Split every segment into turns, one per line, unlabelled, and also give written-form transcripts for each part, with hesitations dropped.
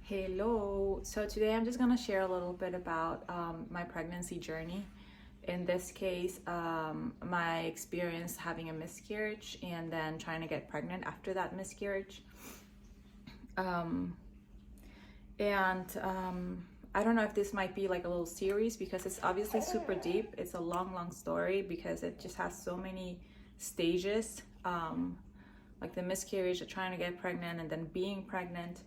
Hello. So today I'm just gonna share a little bit about my pregnancy journey. In this case, my experience having a miscarriage and then trying to get pregnant after that miscarriage. Um, and I don't know if this might be like a little series because it's obviously super deep. It's a long story because it just has so many stages. Like the miscarriage, of trying to get pregnant, and then being pregnant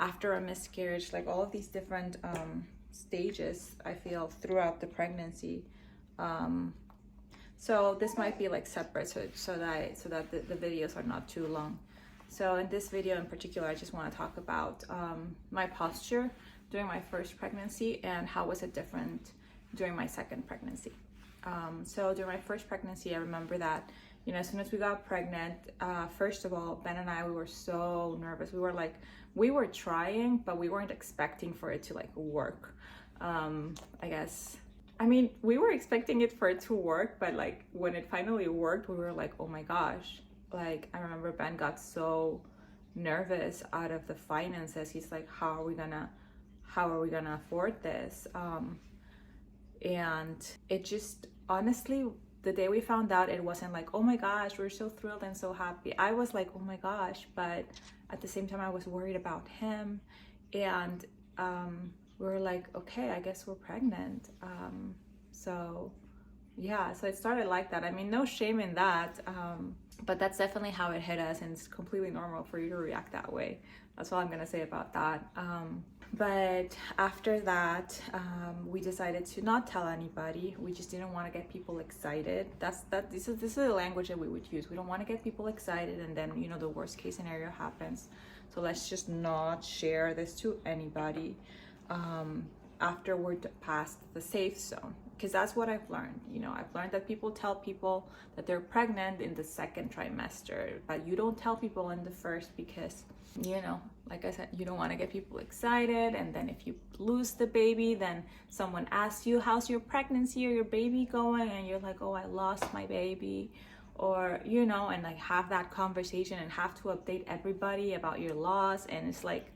after a miscarriage, like all of these different stages I feel throughout the pregnancy. Um, so this might be like separate, so that the videos are not too long. So in this video in particular, I just want to talk about my posture during my first pregnancy and how was it different during my second pregnancy. So during my first pregnancy, I remember that, as soon as we got pregnant, first of all, Ben and I, we were so nervous. We were trying, but we weren't expecting for it to like work. I guess. I mean, we were expecting it for it to work, but like when it finally worked, we were like, oh my gosh. Like, I remember Ben got so nervous out of the finances. He's like, how are we gonna afford this? And it just, honestly, the day we found out, it wasn't like, oh my gosh, we're so thrilled and so happy. I was like, oh my gosh, but at the same time I was worried about him. And we were like, okay, I guess we're pregnant. So yeah, so it started like that. I mean, no shame in that, but that's definitely how it hit us, and it's completely normal for you to react that way. That's all I'm gonna say about that. But after that, we decided to not tell anybody. We just didn't want to get people excited. This is the language that we would use. We don't want to get people excited, and then the worst case scenario happens. So let's just not share this to anybody after we're past the safe zone, because that's what I've learned. I've learned that people tell people that they're pregnant in the second trimester, but you don't tell people in the first because, like I said, you don't want to get people excited. And then if you lose the baby, then someone asks you, how's your pregnancy or your baby going? And you're like, oh, I lost my baby. Or, and like have that conversation and have to update everybody about your loss. And it's like,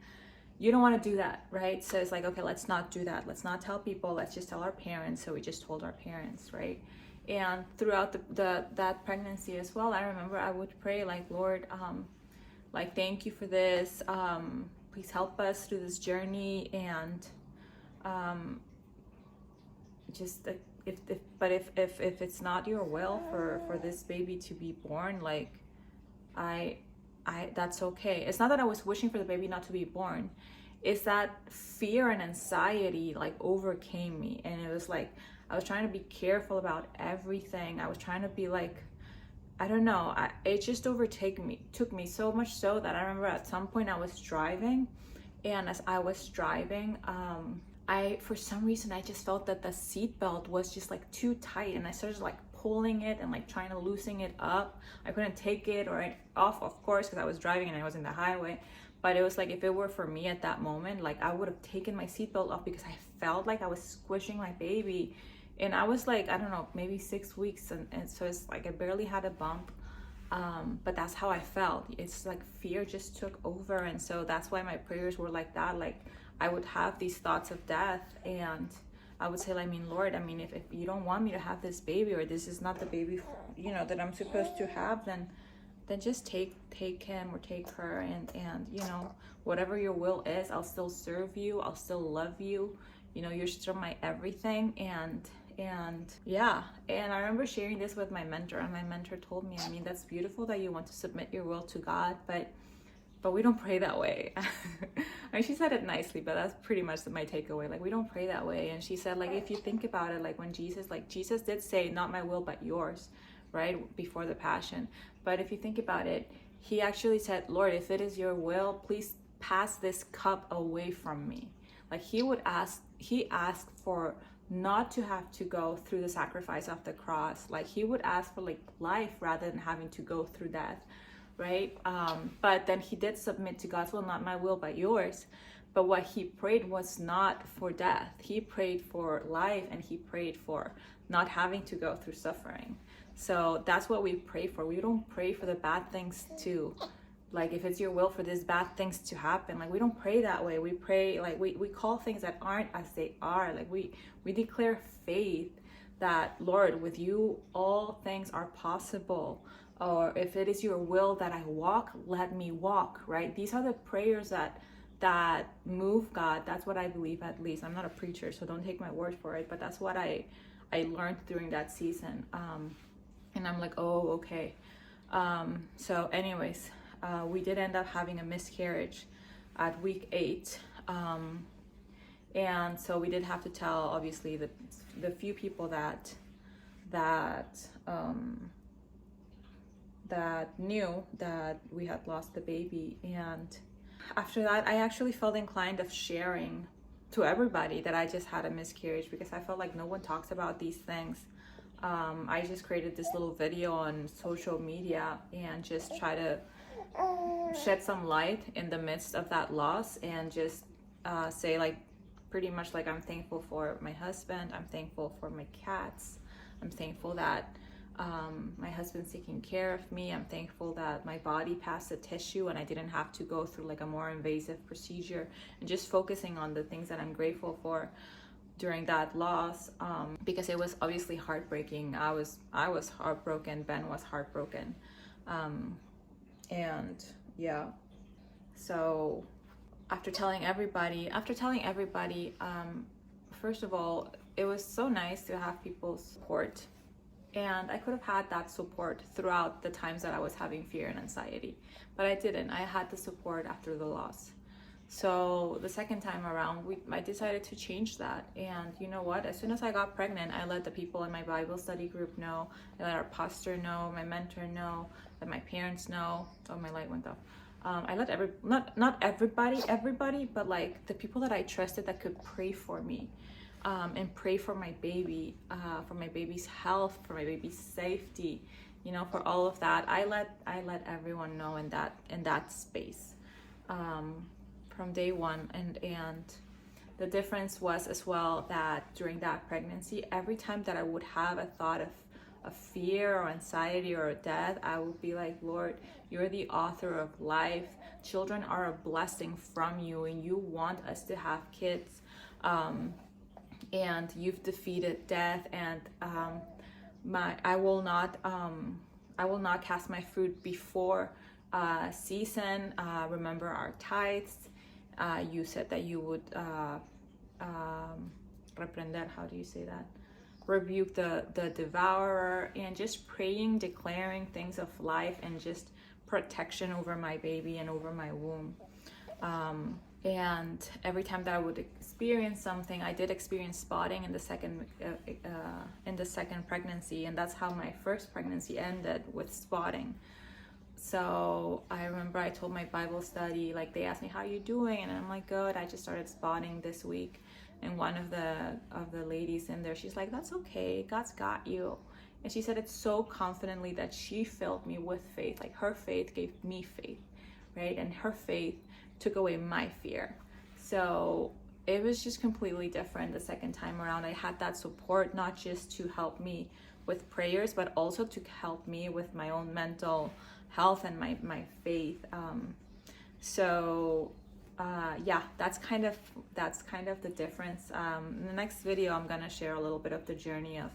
you don't want to do that, right? So it's like, okay, let's not do that. Let's not tell people. Let's just tell our parents. So we just told our parents, right? And throughout that pregnancy as well, I remember I would pray like, Lord, like, thank you for this. Please help us through this journey. And just if it's not your will for this baby to be born, like that's okay. It's not that I was wishing for the baby not to be born. It's that fear and anxiety like overcame me, and it was like I was trying to be careful about everything. I was trying to be like, I don't know. It just took me so much so that I remember at some point I was driving, and as I was driving, for some reason I just felt that the seatbelt was just like too tight, and I started like pulling it and like trying to loosen it up. I couldn't take it off, of course, because I was driving and I was in the highway. But it was like, if it were for me at that moment, like I would have taken my seatbelt off because I felt like I was squishing my baby. And I was like, I don't know, maybe 6 weeks, and so it's like I barely had a bump. But that's how I felt. It's like fear just took over, and so that's why my prayers were like that. Like I would have these thoughts of death, and I would say, I mean, Lord, I mean, if you don't want me to have this baby, or this is not the baby, that I'm supposed to have, then just take him or take her, and whatever your will is, I'll still serve you. I'll still love you. You're still my everything. And yeah, and I remember sharing this with my mentor, and my mentor told me, I mean, that's beautiful that you want to submit your will to God, but we don't pray that way. I mean, she said it nicely, but that's pretty much my takeaway. Like, we don't pray that way. And she said, like, if you think about it, like when Jesus did say, not my will, but yours, right? Before the passion. But if you think about it, he actually said, Lord, if it is your will, please pass this cup away from me. Like he asked for not to have to go through the sacrifice of the cross. Like he would ask for like life rather than having to go through death. Right? But then he did submit to God's will, not my will, but yours. But what he prayed was not for death. He prayed for life, and he prayed for not having to go through suffering. So that's what we pray for. We don't pray for the bad things to like if it's your will for these bad things to happen. Like we don't pray that way. We pray like we call things that aren't as they are. Like we declare faith that, Lord, with you all things are possible. Or if it is your will that I walk, let me walk, right? These are the prayers that move God. That's what I believe, at least. I'm not a preacher, so don't take my word for it, but that's what I learned during that season. And I'm like, oh, okay. So anyways, we did end up having a miscarriage at week 8. And so we did have to tell, obviously, the few people that knew that we had lost the baby. And after that, I actually felt inclined of sharing to everybody that I just had a miscarriage, because I felt like no one talks about these things. I just created this little video on social media and just try to shed some light in the midst of that loss, and just say, like, pretty much like, I'm thankful for my husband, I'm thankful for my cats, I'm thankful that my husband's taking care of me, I'm thankful that my body passed the tissue and I didn't have to go through like a more invasive procedure, and just focusing on the things that I'm grateful for during that loss, because it was obviously heartbreaking. I was heartbroken, Ben was heartbroken, and yeah. So after telling everybody, first of all, it was so nice to have people's support, and I could have had that support throughout the times that I was having fear and anxiety, but I didn't. I had the support after the loss. So the second time around, I decided to change that. And you know what? As soon as I got pregnant, I let the people in my Bible study group know, I let our pastor know, my mentor know, let my parents know. Oh, my light went off. I let not everybody, but like the people that I trusted that could pray for me, and pray for my baby, for my baby's health, for my baby's safety, you know, for all of that. I let everyone know in that space. From day one, and the difference was as well that during that pregnancy, every time that I would have a thought of fear or anxiety or death, I would be like, Lord, you're the author of life. Children are a blessing from you, and you want us to have kids, and you've defeated death, and I will not cast my fruit before season. Remember our tithes. You said that you would reprender, how do you say that? Rebuke the devourer, and just praying, declaring things of life, and just protection over my baby and over my womb. And every time that I would experience something, I did experience spotting in the second pregnancy, and that's how my first pregnancy ended, with spotting. So I remember I told my Bible study, like they asked me, how are you doing? And I'm like, good, I just started spotting this week. And one of the ladies in there, she's like, that's okay, God's got you. And she said it so confidently that she filled me with faith. Like her faith gave me faith, right? And her faith took away my fear. So it was just completely different the second time around. I had that support, not just to help me with prayers, but also to help me with my own mental health and my faith. Yeah, that's kind of the difference. In the next video, I'm gonna share a little bit of the journey of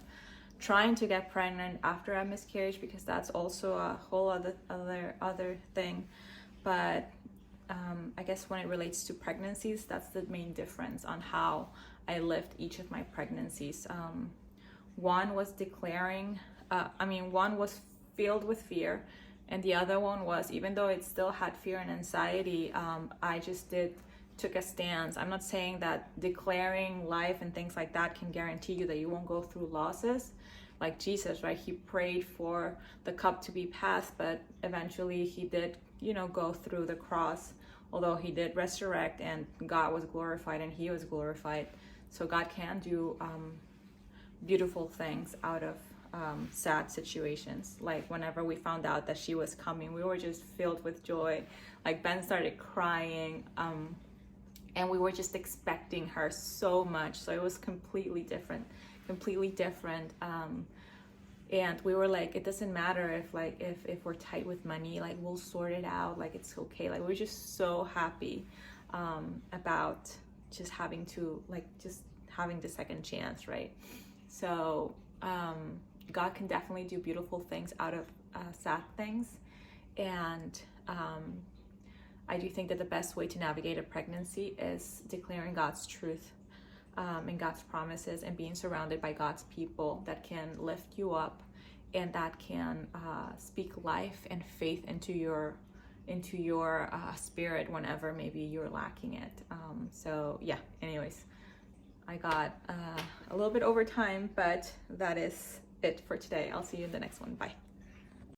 trying to get pregnant after a miscarriage, because that's also a whole other thing. But I guess when it relates to pregnancies, that's the main difference on how I lived each of my pregnancies. One was one was filled with fear, and the other one was, even though it still had fear and anxiety, I just took a stance. I'm not saying that declaring life and things like that can guarantee you that you won't go through losses. Like Jesus, right? He prayed for the cup to be passed, but eventually he did, go through the cross, although he did resurrect, and God was glorified and he was glorified. So God can do beautiful things out of sad situations. Like whenever we found out that she was coming, we were just filled with joy. Like Ben started crying, and we were just expecting her so much. So it was completely different. And we were like, it doesn't matter if like if we're tight with money, like we'll sort it out, like it's okay. Like we're just so happy about just having the second chance, right? So God can definitely do beautiful things out of sad things. And I do think that the best way to navigate a pregnancy is declaring God's truth and God's promises, and being surrounded by God's people that can lift you up and that can speak life and faith into your spirit whenever maybe you're lacking it. So yeah, anyways, I got a little bit over time, but that is it for today. I'll see you in the next one. Bye.